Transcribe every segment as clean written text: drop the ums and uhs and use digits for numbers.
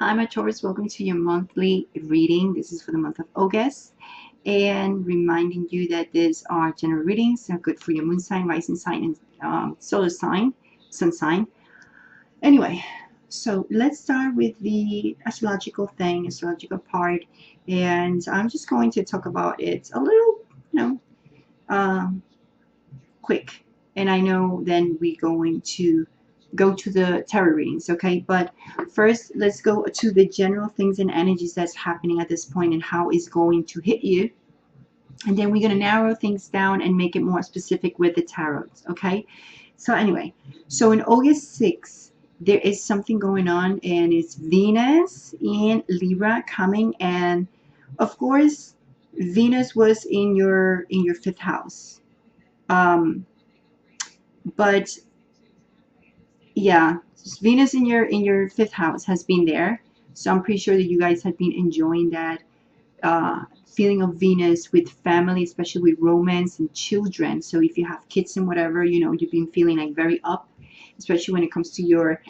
Hi, my Taurus. Welcome to your monthly reading. This is for the month of August. And reminding you that these are general readings. They're good for your moon sign, rising sign, and solar sign, sun sign. Anyway, so let's start with the astrological part. And I'm just going to talk about it a little, um, quick. And I know then we're going to go to the tarot readings, okay? But first, let's go to the general things and energies that's happening at this point and how it's going to hit you. And then we're going to narrow things down and make it more specific with the tarot, okay? So anyway, so in August 6th, there is something going on, and it's Venus in Libra coming, and of course, Venus was in your fifth house. But yeah, Venus in your fifth house has been there, so I'm pretty sure that you guys have been enjoying that feeling of Venus with family, especially with romance and children. So if you have kids and whatever, you've been feeling like very up, especially when it comes to your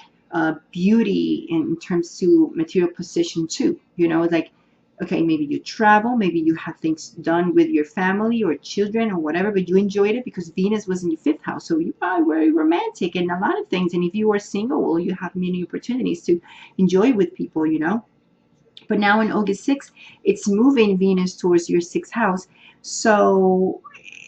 beauty in terms to material position too. Like, okay, maybe you travel, maybe you have things done with your family or children or whatever, but you enjoyed it because Venus was in your fifth house. So you are very romantic and a lot of things. And if you are single, well, you have many opportunities to enjoy with people. But now in August 6th, it's moving Venus towards your sixth house. So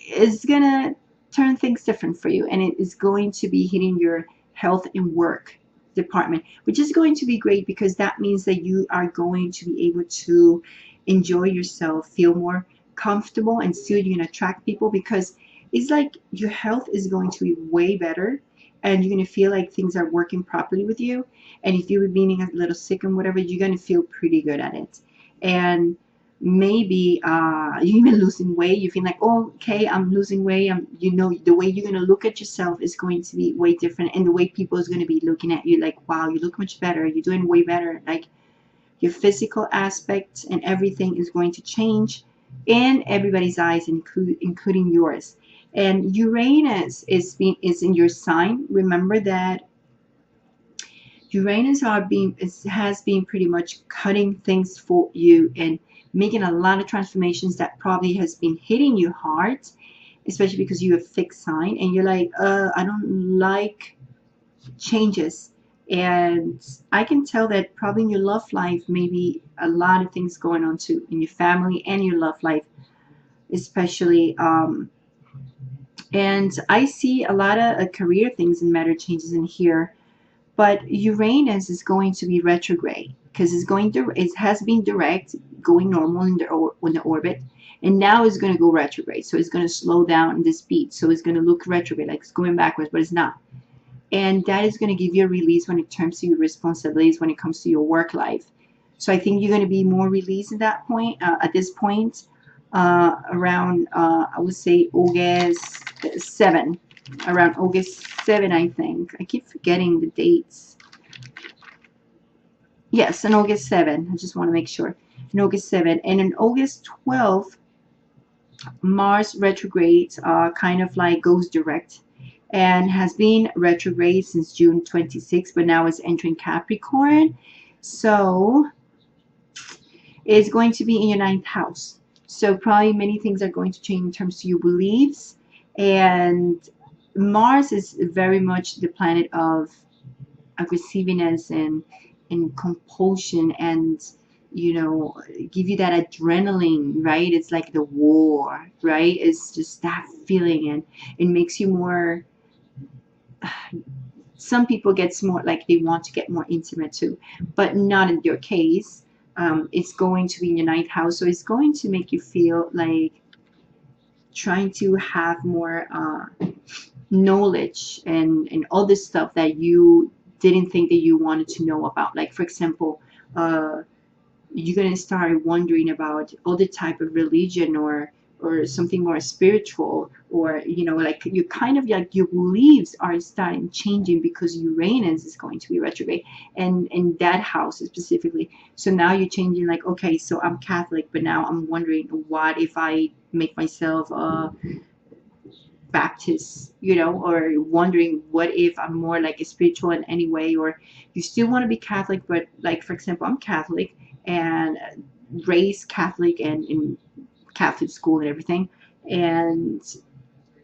it's going to turn things different for you. And it is going to be hitting your health and work department, which is going to be great because that means that you are going to be able to enjoy yourself, feel more comfortable, and still you're going to attract people because it's like your health is going to be way better and you're going to feel like things are working properly with you. And if you're being a little sick and whatever, you're going to feel pretty good at it. And maybe you even losing weight, you feel like, oh, okay, I'm losing weight. The way you're going to look at yourself is going to be way different, and the way people is going to be looking at you like, wow, you look much better, you're doing way better. Like your physical aspect and everything is going to change in everybody's eyes, including yours. And Uranus is in your sign. Remember that Uranus has been pretty much cutting things for you and making a lot of transformations that probably has been hitting you hard, especially because you're a fixed sign and you're like, I don't like changes. And I can tell that probably in your love life, maybe a lot of things going on too in your family and your love life, especially. And I see a lot of career things and matter changes in here. But Uranus is going to be retrograde because it has been direct, going normal in the orbit, and now it's going to go retrograde. So it's going to slow down the speed. So it's going to look retrograde, like it's going backwards, but it's not. And that is going to give you a release when it comes to your responsibilities, when it comes to your work life. So I think you're going to be more released at this point, around, I would say August 7. Around August 7, I think. I keep forgetting the dates. Yes, on August 7. I just want to make sure. In August 7. And in August 12, Mars retrogrades kind of like goes direct and has been retrograde since June 26, but now it's entering Capricorn. So it's going to be in your ninth house. So probably many things are going to change in terms of your beliefs. And Mars is very much the planet of aggressiveness and compulsion and give you that adrenaline, right? It's like the war, right? It's just that feeling, and it makes you more. Some people gets more like they want to get more intimate too, but not in your case. It's going to be in your ninth house, so it's going to make you feel like trying to have more knowledge and all this stuff that you didn't think that you wanted to know about. Like, for example, you're going to start wondering about other type of religion or something more spiritual, or like you kind of like your beliefs are starting changing because Uranus is going to be retrograde and in that house specifically. So now you're changing, like, okay, so I'm Catholic, but now I'm wondering, what if I make myself Baptist, you know, or wondering what if I'm more like spiritual in any way, or you still want to be Catholic, but like for example, I'm Catholic and raised Catholic and in Catholic school and everything, and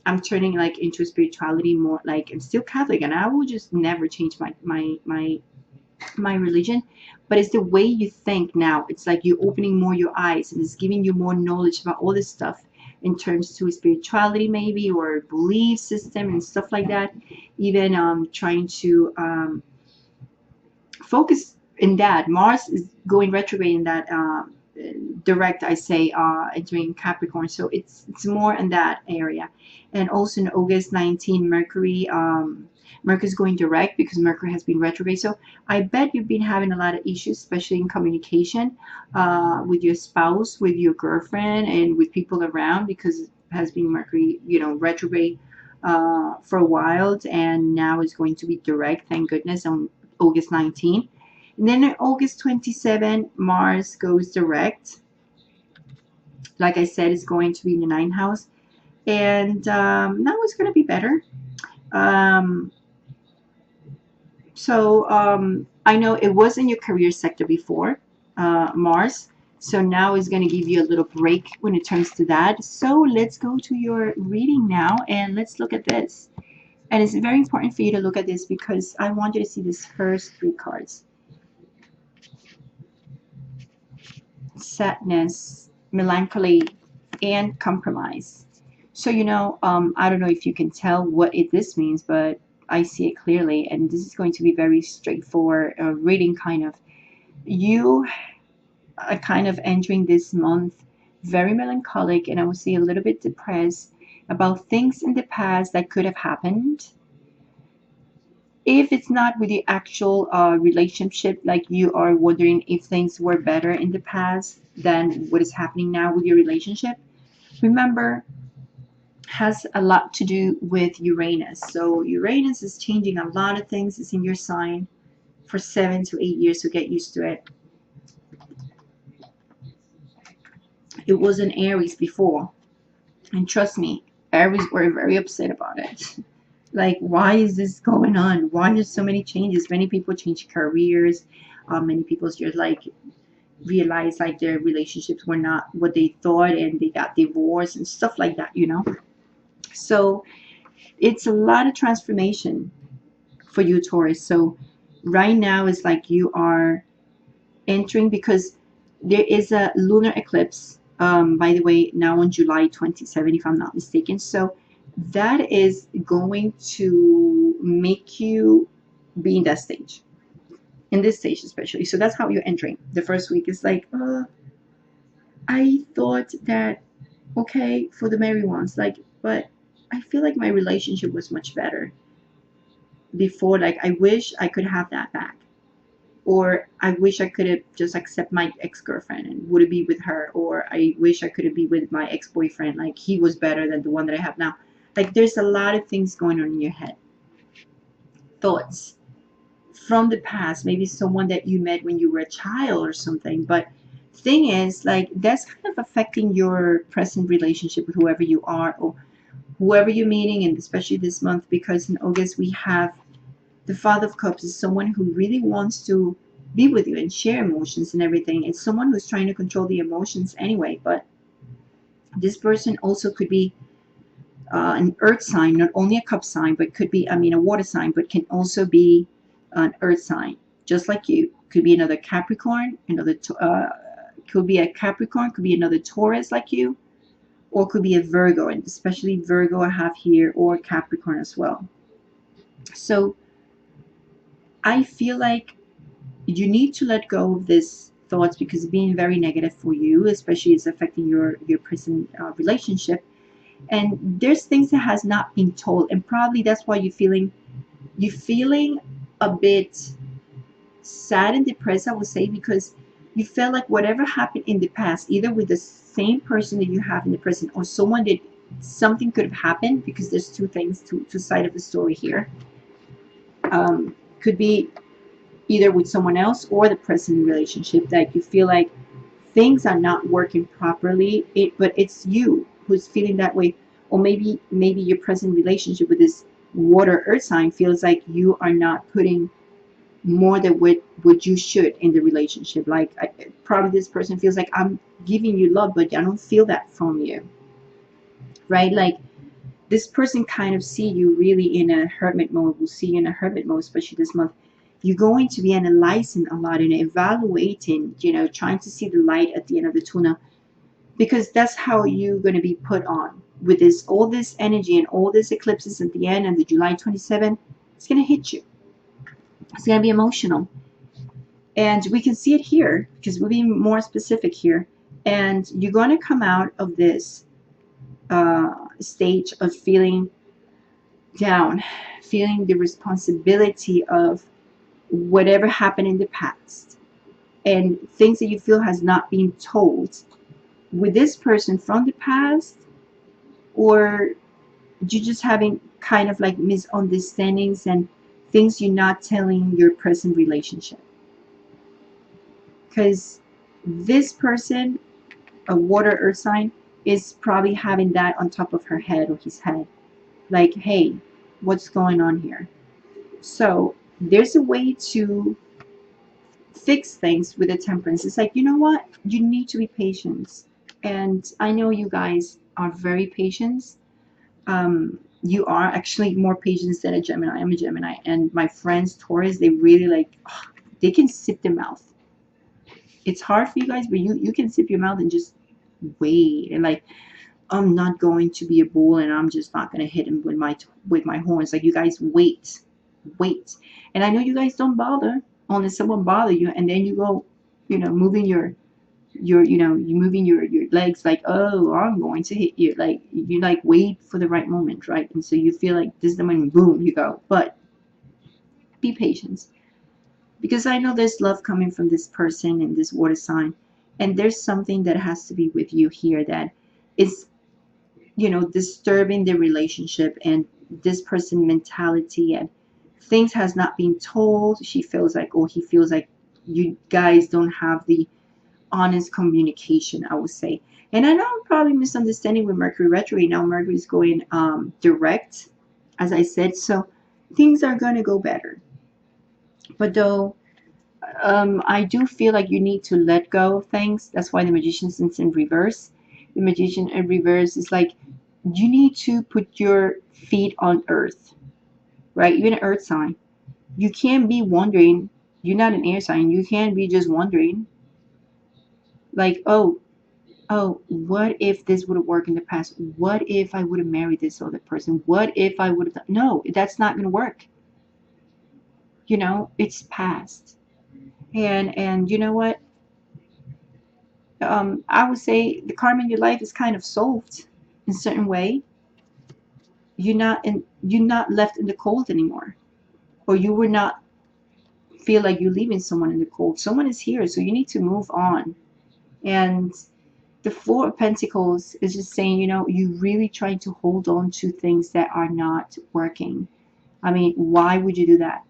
I'm turning like into spirituality more like I'm still Catholic, and I will just never change my religion, but it's the way you think now. It's like you're opening more your eyes, and it's giving you more knowledge about all this stuff in terms to spirituality maybe, or belief system and stuff like that. Even trying to focus in that. Mars is going retrograde in that direct, I say, entering Capricorn. So it's more in that area. And also in August 19, Mercury. Mercury is going direct because Mercury has been retrograde. So I bet you've been having a lot of issues, especially in communication with your spouse, with your girlfriend, and with people around, because it has been Mercury, you know, retrograde for a while, and now it's going to be direct, thank goodness, on August 19. And then on August 27, Mars goes direct. Like I said, it's going to be in the ninth house. And now it's going to be better. Um, I know it was in your career sector before, Mars. So now it's going to give you a little break when it comes to that. So let's go to your reading now, and let's look at this. And it's very important for you to look at this because I want you to see these first three cards. Sadness, melancholy, and compromise. So, you know, I don't know if you can tell what this means, but I see it clearly. And this is going to be very straightforward reading, kind of. You are kind of entering this month very melancholic, and I would say a little bit depressed about things in the past that could have happened. If it's not with the actual relationship, like you are wondering if things were better in the past than what is happening now with your relationship, remember, has a lot to do with Uranus. So Uranus is changing a lot of things. It's in your sign for 7 to 8 years, so get used to it. It was in Aries before, and trust me, Aries were very upset about it. Like, why is this going on? Why there's so many changes? Many people change careers. Many people just like realize like their relationships were not what they thought, and they got divorced and stuff like that, you know. So it's a lot of transformation for you, Taurus. So right now it's like you are entering, because there is a lunar eclipse, by the way, now on July 27, if I'm not mistaken. So that is going to make you be in that stage, in this stage especially. So that's how you're entering. The first week is like, I thought that, okay, for the merry ones, like, but I feel like my relationship was much better before. Like, I wish I could have that back. Or I wish I could have just accept my ex-girlfriend and would be with her. Or I wish I could have been with my ex-boyfriend. Like, he was better than the one that I have now. Like, there's a lot of things going on in your head. Thoughts from the past, maybe someone that you met when you were a child or something. But thing is, like, that's kind of affecting your present relationship with whoever you are, or whoever you're meeting, and especially this month, because in August we have the Father of Cups is someone who really wants to be with you and share emotions and everything. It's someone who's trying to control the emotions anyway, but this person also could be an earth sign, not only a cup sign, but could be, I mean, a water sign, but can also be an earth sign, just like you. Could be another Capricorn, could be a Capricorn, could be another Taurus like you, or could be a Virgo, and especially Virgo I have here, or Capricorn as well. So I feel like you need to let go of these thoughts, because it's being very negative for you, especially it's affecting your present relationship. And there's things that has not been told, and probably that's why you're feeling a bit sad and depressed, I would say, because you felt like whatever happened in the past, either with the same person that you have in the present, or someone that something could have happened, because there's two things, two side of the story here. Could be either with someone else or the present relationship, that you feel like things are not working properly, but it's you who's feeling that way. or maybe your present relationship with this water earth sign feels like you are not putting more than what you should in the relationship. Like probably this person feels like I'm giving you love, but I don't feel that from you, right? Like this person kind of see you really in a hermit mode, will see you in a hermit mode, especially this month. You're going to be analyzing a lot and evaluating, trying to see the light at the end of the tunnel, because that's how you're going to be put on with this, all this energy and all these eclipses at the end and the July 27th. It's going to hit you. It's going to be emotional. And we can see it here because we'll be more specific here. And you're going to come out of this stage of feeling down, feeling the responsibility of whatever happened in the past and things that you feel has not been told with this person from the past, or you just having kind of like misunderstandings and things you're not telling your present relationship. Because this person, a water earth sign, is probably having that on top of her head or his head. Like, hey, what's going on here? So there's a way to fix things with the temperance. It's like, you know what? You need to be patient. And I know you guys are very patient. You are actually more patient than a Gemini. I'm a Gemini. And my friends, Taurus, they really like, they can sip their mouth. It's hard for you guys, but you can sip your mouth and just wait. And like, I'm not going to be a bull and I'm just not going to hit him with my horns. Like, you guys wait. And I know you guys don't bother unless someone bother you, and then you go, moving your you moving your legs like, oh, I'm going to hit you. Like, you like wait for the right moment, right? And so you feel like this is the moment, boom, you go. But be patient, because I know there's love coming from this person and this water sign, and there's something that has to be with you here that is, disturbing the relationship and this person mentality, and things has not been told. She feels like, or he feels like, you guys don't have the honest communication, I would say. And I know I'm probably misunderstanding with Mercury retrograde. Now Mercury is going direct, as I said, so things are going to go better. But though, I do feel like you need to let go of things. That's why the Magician is in reverse. The Magician in reverse is like, you need to put your feet on earth, right? You're an earth sign. You can't be wondering. You're not an air sign. You can't be just wondering, like, oh, what if this would have worked in the past? What if I would have married this other person? What if I would have done? No, that's not going to work. It's past. And you know what? I would say the karma in your life is kind of solved in a certain way. You're not left in the cold anymore, or you would not feel like you're leaving someone in the cold. Someone is here, so you need to move on. And the Four of Pentacles is just saying, you really trying to hold on to things that are not working. I mean, why would you do that?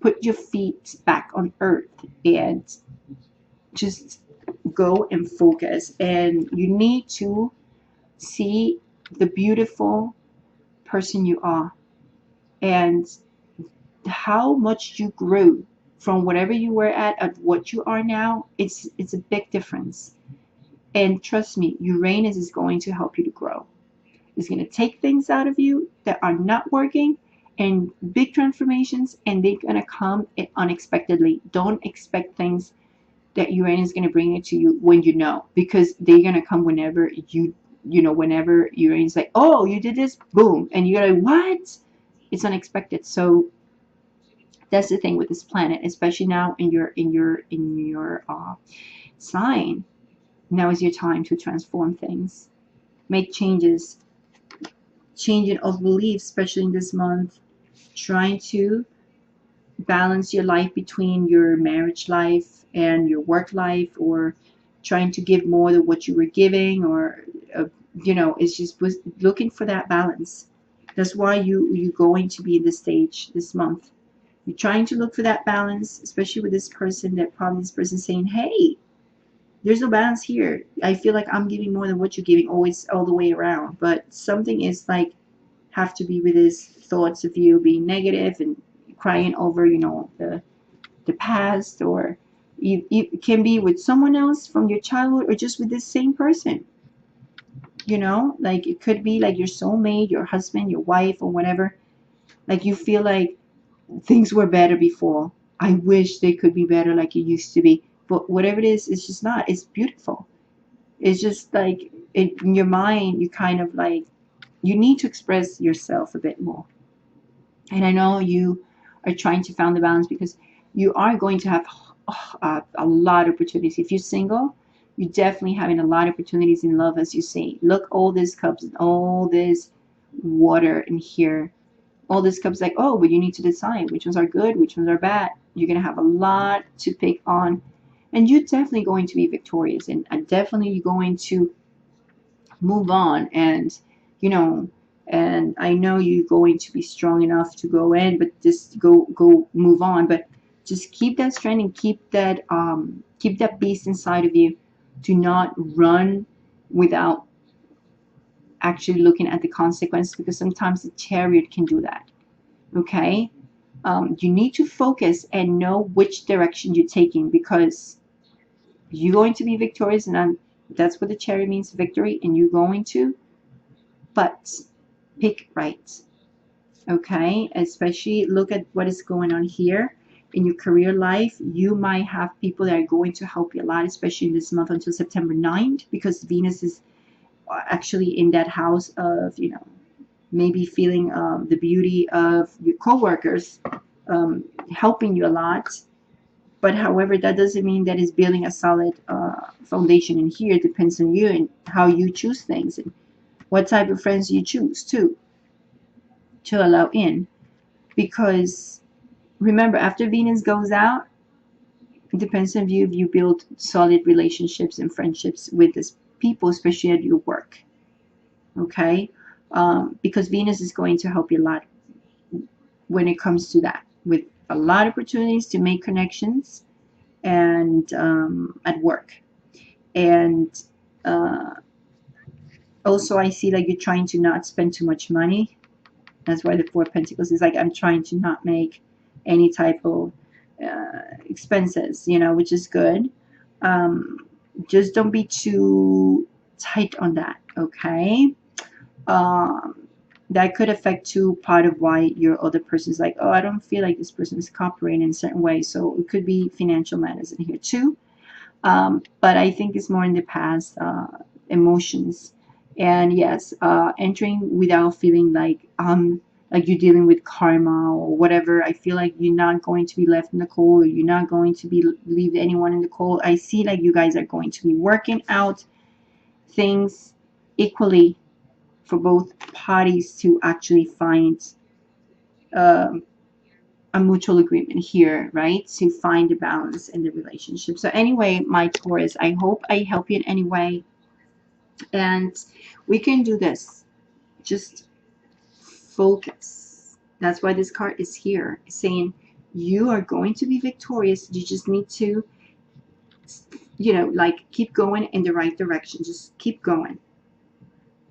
Put your feet back on earth and just go and focus. And you need to see the beautiful person you are and how much you grew from whatever you were at what you are now. It's a big difference. And trust me, Uranus is going to help you to grow. It's going to take things out of you that are not working, and big transformations, and they're going to come unexpectedly. Don't expect things that Uranus is going to bring it to you when because they're going to come whenever whenever Uranus is like, oh, you did this, boom, and you're like, what? It's unexpected. So that's the thing with this planet, especially now in your sign. Now is your time to transform things, make changes, changing of beliefs, especially in this month, trying to balance your life between your marriage life and your work life, or trying to give more than what you were giving, or it's just looking for that balance. That's why you're going to be in this stage this month. You're trying to look for that balance, especially with this person, that probably this person saying, hey, There's no balance here. I feel like I'm giving more than what you're giving, always all the way around. But something is like have to be with these thoughts of you being negative and crying over, the past, or you can be with someone else from your childhood or just with this same person. Like it could be like your soulmate, your husband, your wife, or whatever. Like you feel like things were better before. I wish they could be better like it used to be. But whatever it is, it's just not. It's beautiful. It's just like in your mind, you kind of like, you need to express yourself a bit more. And I know you are trying to find the balance because you are going to have a lot of opportunities. If you're single, you're definitely having a lot of opportunities in love, as you say. Look, all these cups and all this water in here. All these cups, like, oh, but you need to decide which ones are good, which ones are bad. You're going to have a lot to pick on. And you're definitely going to be victorious. And definitely you're going to move on, you know and I know you're going to be strong enough to go in, but just go move on. But just keep that strength and keep that beast inside of you. Do not run without actually looking at the consequences, because sometimes the chariot can do that. Okay. You need to focus and know which direction you're taking, because you're going to be victorious, and that's what the chariot means, victory, and you're going to, but pick right. Okay, especially look at what is going on here in your career life. You might have people that are going to help you a lot, especially in this month until September 9th, because Venus is actually in that house of, maybe feeling the beauty of your coworkers helping you a lot. But however, that doesn't mean that it's building a solid foundation in here. It depends on you and how you choose things, and what type of friends you choose to allow in. Because remember, after Venus goes out, it depends on you if you build solid relationships and friendships with these people, especially at your work. Okay. Because Venus is going to help you a lot when it comes to that, with a lot of opportunities to make connections and at work. And also I see like you're trying to not spend too much money. That's why the Four of Pentacles is like, I'm trying to not make any type of expenses, which is good. Just don't be too tight on that, okay? That could affect too part of why your other person is like, oh, I don't feel like this person is cooperating in a certain way. So it could be financial matters in here too. But I think it's more in the past, emotions. And yes, entering without feeling like you're dealing with karma or whatever. I feel like you're not going to be left in the cold, or you're not going to be leave anyone in the cold. I see like you guys are going to be working out things equally for both parties to actually find um, a mutual agreement here, right? To find a balance in the relationship. So anyway, my Taurus, I hope I help you in any way, and we can do this. Just focus. That's why this card is here, saying you are going to be victorious. You just need to, like, keep going in the right direction. Just keep going.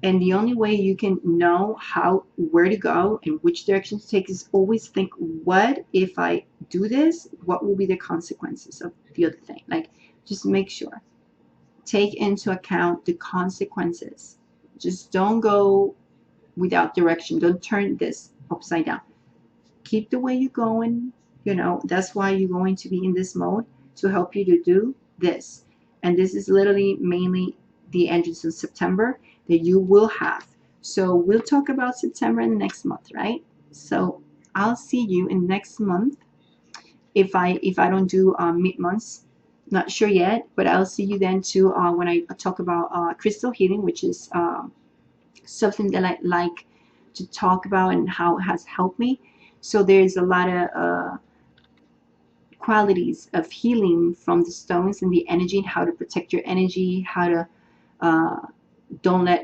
And the only way you can know where to go and which direction to take is always think, what if I do this? What will be the consequences of the other thing? Like, just make sure. Take into account the consequences. Just don't go without direction. Don't turn this upside down. Keep the way you're going. That's why you're going to be in this mode, to help you to do this. And this is literally mainly the entrance in September that you will have. So we'll talk about September in the next month, right? So I'll see you in next month. If I don't do mid months, not sure yet, but I'll see you then too when I talk about crystal healing, which is something that I like to talk about and how it has helped me. So there's a lot of qualities of healing from the stones and the energy, and how to protect your energy, how to don't let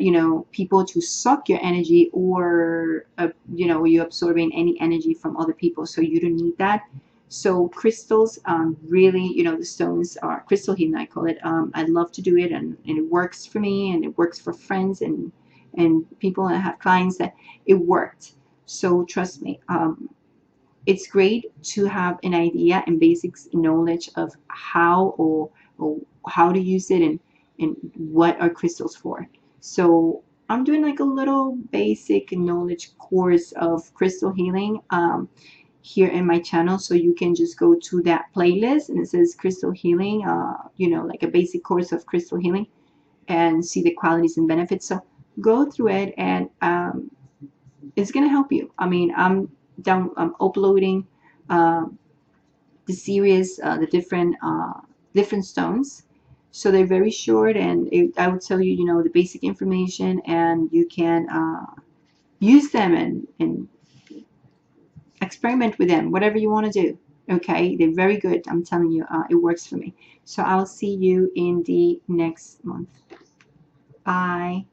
people to suck your energy, or you're absorbing any energy from other people, so you don't need that. So crystals, really, you know, the stones are crystal healing, I call it. I love to do it, and it works for me, and it works for friends and people. And I have clients that it worked. So trust me, it's great to have an idea and basics knowledge of how or how to use it and what are crystals for. So I'm doing like a little basic knowledge course of crystal healing here in my channel, so you can just go to that playlist and it says crystal healing, you know, like a basic course of crystal healing, and see the qualities and benefits. So go through it, and it's gonna help you. I mean, I'm uploading uh, the series, the different stones. So they're very short, and I would tell you, you know, the basic information, and you can use them and experiment with them, whatever you want to do. Okay, they're very good. I'm telling you, it works for me. So I'll see you in the next month. Bye.